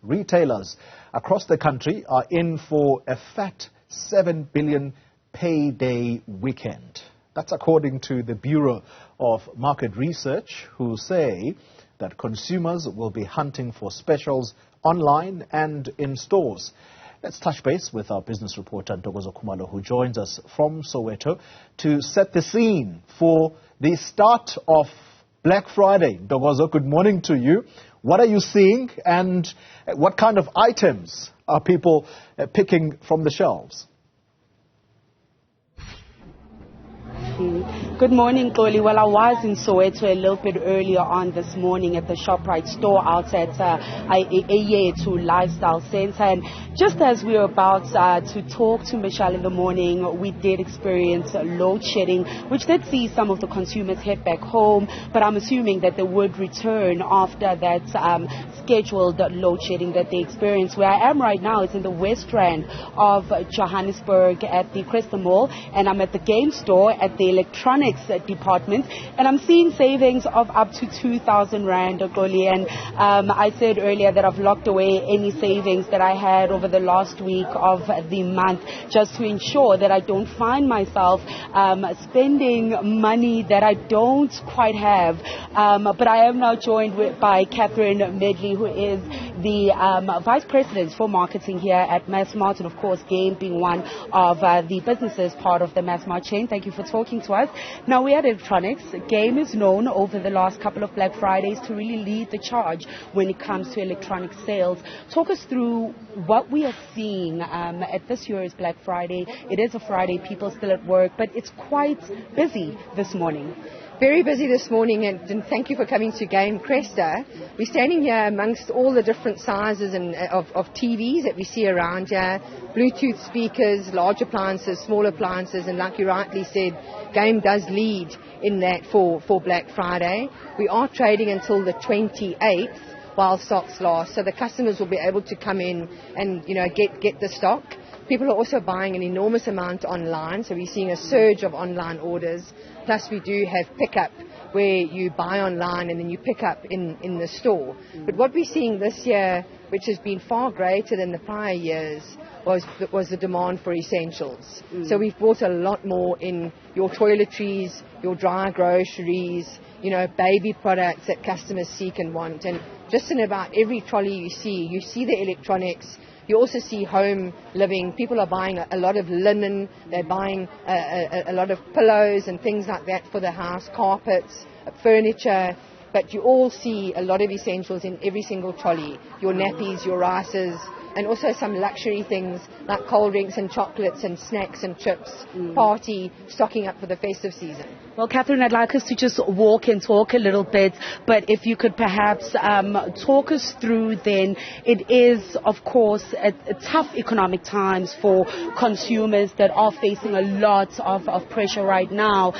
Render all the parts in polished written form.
retailers across the country are in for a fat 7 billion payday weekend. That's according to the Bureau of Market Research, who say that consumers will be hunting for specials online and in stores. Let's touch base with our business reporter, Ntokozo Khumalo, who joins us from Soweto to set the scene for the start of Black Friday. Ntokozo, good morning to you. What are you seeing and what kind of items are people picking from the shelves? Good morning, Xoli. Well, I was in Soweto a little bit earlier on this morning at the ShopRite store outside Ayetu Lifestyle Center. And just as we were about to talk to Michelle in the morning, we did experience load shedding, which did see some of the consumers head back home. But I'm assuming that they would return after that scheduled load shedding that they experienced. Where I am right now is in the West Rand of Johannesburg at the Cresta Mall, and I'm at the game store at the electronics department, and I'm seeing savings of up to 2,000 Rand, Xoli. And I said earlier that I've locked away any savings that I had over the last week of the month, just to ensure that I don't find myself spending money that I don't quite have. But I am now joined by Catherine Medley, who is the Vice President for Marketing here at Massmart, and of course Game being one of the businesses part of the Massmart chain. Thank you for talking to us. Now, we are electronics. Game is known over the last couple of Black Fridays to really lead the charge when it comes to electronic sales. Talk us through what we are seeing at this year's Black Friday. It is a Friday, people still at work, but it's quite busy this morning. Very busy this morning, and thank you for coming to Game Cresta. We're standing here amongst all the different sizes and of TVs that we see around here, Bluetooth speakers, large appliances, small appliances, and like you rightly said, Game does lead in that for Black Friday. We are trading until the 28th while stocks last, so the customers will be able to come in and get the stock. People are also buying an enormous amount online, so we're seeing a surge of online orders. Plus, we do have pickup, where you buy online and then you pick up in the store. But what we're seeing this year, which has been far greater than the prior years, was the demand for essentials. So we've bought a lot more in your toiletries, your dry groceries, baby products that customers seek and want. And just in about every trolley you see the electronics. You also see home living. People are buying a lot of linen. They're buying a lot of pillows and things like that for the house, carpets, furniture. But you all see a lot of essentials in every single trolley. Your nappies, your rices, and also some luxury things like cold drinks and chocolates and snacks and chips, party, stocking up for the festive season. Well, Catherine, I'd like us to just walk and talk a little bit, but if you could perhaps talk us through then, it is, of course, a tough economic times for consumers that are facing a lot of pressure right now.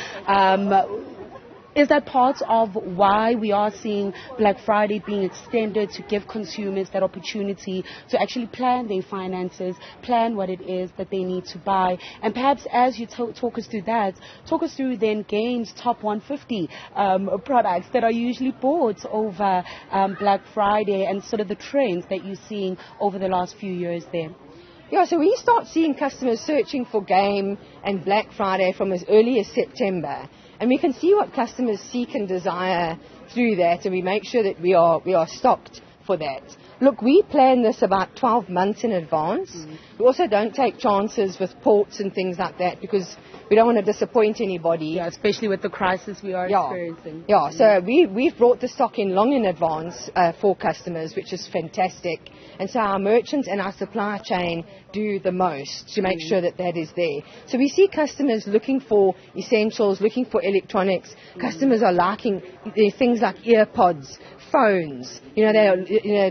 Is that part of why we are seeing Black Friday being extended to give consumers that opportunity to actually plan their finances, plan what it is that they need to buy? And perhaps as you talk us through that, talk us through then Game's top 150 products that are usually bought over Black Friday and sort of the trends that you're seeing over the last few years there. Yeah, so we start seeing customers searching for Game and Black Friday from as early as September. And we can see what customers seek and desire through that, and we make sure that we are stocked for that. Look, we plan this about 12 months in advance. We also don't take chances with ports and things like that because we don't want to disappoint anybody. Yeah, especially with the crisis we are experiencing. Yeah, so we've brought the stock in long in advance for customers, which is fantastic. And so our merchants and our supply chain do the most to make sure that is there. So we see customers looking for essentials, looking for electronics. Customers are liking things like earpods, phones.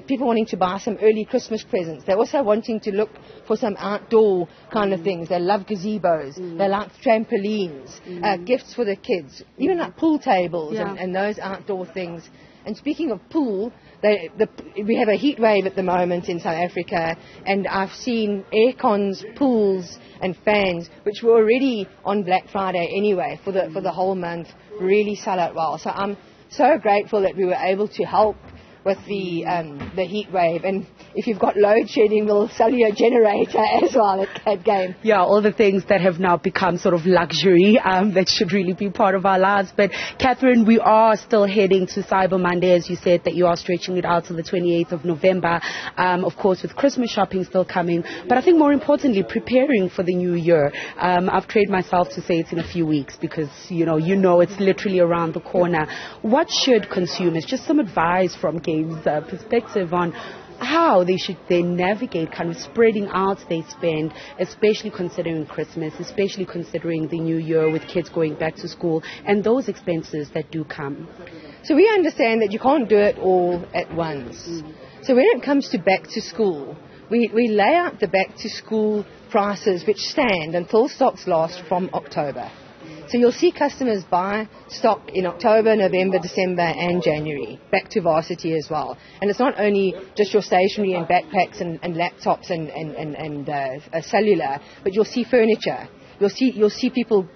People wanting to buy some early Christmas presents. They're also wanting to look for some outdoor kind of things. They love gazebos. They like trampolines, gifts for the kids, even like pool tables and those outdoor things. And speaking of pool, we have a heat wave at the moment in South Africa, and I've seen air cons, pools and fans, which were already on Black Friday anyway for the whole month, really sell out well. So I'm so grateful that we were able to help with the heat wave, and if you've got load shedding, we'll sell you a generator as well at Game. Yeah, all the things that have now become sort of luxury that should really be part of our lives. But Catherine, we are still heading to Cyber Monday, as you said, that you are stretching it out to the 28th of November. Of course, with Christmas shopping still coming, but I think more importantly, preparing for the new year. I've trained myself to say it's in a few weeks because you know it's literally around the corner. What should consumers, just some advice from Game's perspective on how they should then navigate kind of spreading out their spend, especially considering Christmas, especially considering the new year with kids going back to school and those expenses that do come? So we understand that you can't do it all at once. So when it comes to back to school, we lay out the back to school prices which stand until stocks last from October. So you'll see customers buy stock in October, November, December and January, back to varsity as well. And it's not only just your stationery and backpacks and laptops and cellular, but you'll see furniture. You'll see people,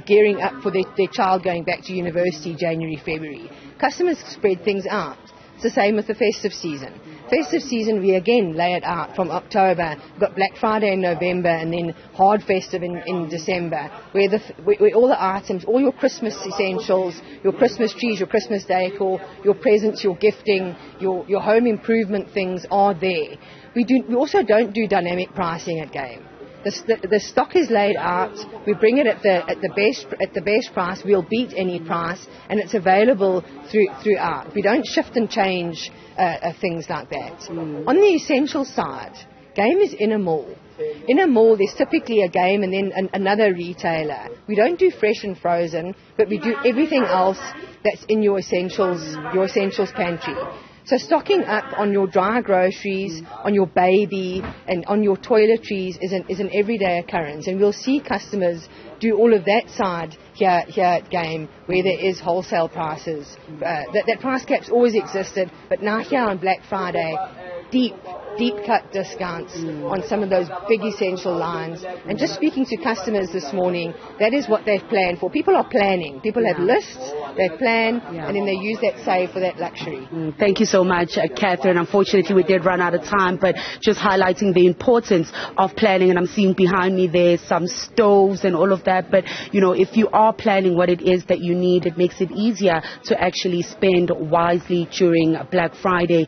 gearing up for their child going back to university January, February. Customers spread things out. It's the same with the festive season. Festive season, we again lay it out from October. We've got Black Friday in November and then hard festive in December, where all the items, all your Christmas essentials, your Christmas trees, your Christmas decor, your presents, your gifting, your home improvement things are there. We also don't do dynamic pricing at Game. The stock is laid out. We bring it at the best price. We'll beat any price, and it's available throughout. We don't shift and change things like that. On the essential side, Game is in a mall. In a mall, there's typically a Game and then another retailer. We don't do fresh and frozen, but we do everything else that's in your essentials pantry. So stocking up on your dry groceries, on your baby, and on your toiletries is an everyday occurrence. And we'll see customers do all of that side here at Game, where there is wholesale prices. That price cap's always existed, but now here on Black Friday, deep cut discounts on some of those big essential lines. And just speaking to customers this morning, that is what they've planned for. People are planning. People have lists, they plan, and then they use that save for that luxury. Thank you so much, Catherine. Unfortunately, we did run out of time, but just highlighting the importance of planning. And I'm seeing behind me there some stoves and all of that. But, if you are planning what it is that you need, it makes it easier to actually spend wisely during Black Friday.